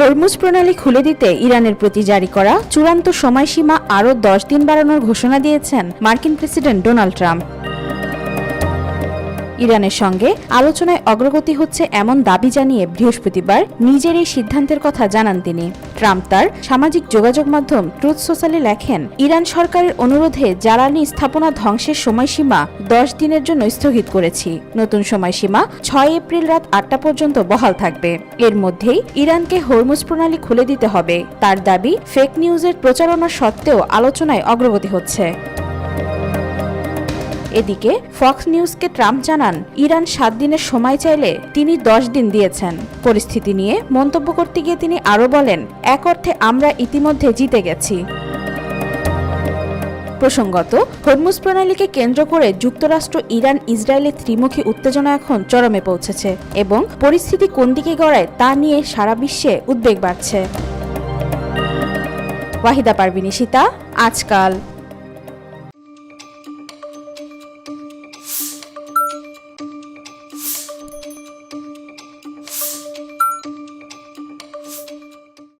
Hormuz প্রণালী খুলে দিতে ইরানের প্রতি জারি করা চূড়ান্ত সময়সীমা আরও 10 দিন বাড়ানোর ঘোষণা দিয়েছেন মার্কিন প্রেসিডেন্ট ডোনাল্ড ট্রাম্প। ইরানের সঙ্গে আলোচনায় অগ্রগতি হচ্ছে এমন দাবি জানিয়ে বৃহস্পতিবার নিজের এই সিদ্ধান্তের কথা জানান তিনি। ট্রাম্প তার সামাজিক যোগাযোগ মাধ্যম ট্রুথ সোশ্যালে লেখেন, ইরান সরকারের অনুরোধে জ্বালানি স্থাপনা ধ্বংসের সময়সীমা 10 দিনের জন্য স্থগিত করেছি। নতুন সময়সীমা 6 এপ্রিল রাত 8টা পর্যন্ত বহাল থাকবে। এর মধ্যেই ইরানকে হরমুজ প্রণালী খুলে দিতে হবে। তার দাবি, ফেক নিউজের প্রচারণা সত্ত্বেও আলোচনায় অগ্রগতি হচ্ছে। এদিকে ফক্স নিউজকে ট্রাম্প জানান, ইরান 7 দিনের সময় চাইলে তিনি 10 দিন দিয়েছেন। পরিস্থিতি নিয়ে মন্তব্য করতে গিয়ে তিনি আরও বলেন, এক অর্থে আমরা ইতিমধ্যে জিতে গেছি। প্রসঙ্গত, হরমুজ প্রণালীকে কেন্দ্র করে যুক্তরাষ্ট্র, ইরান, ইসরায়েলের ত্রিমুখী উত্তেজনা এখন চরমে পৌঁছেছে এবং পরিস্থিতি কোন দিকে গড়ায় তা নিয়ে সারা বিশ্বে উদ্বেগ বাড়ছে। ওয়াহিদা পারভিন, ঈশিতা, আজকাল।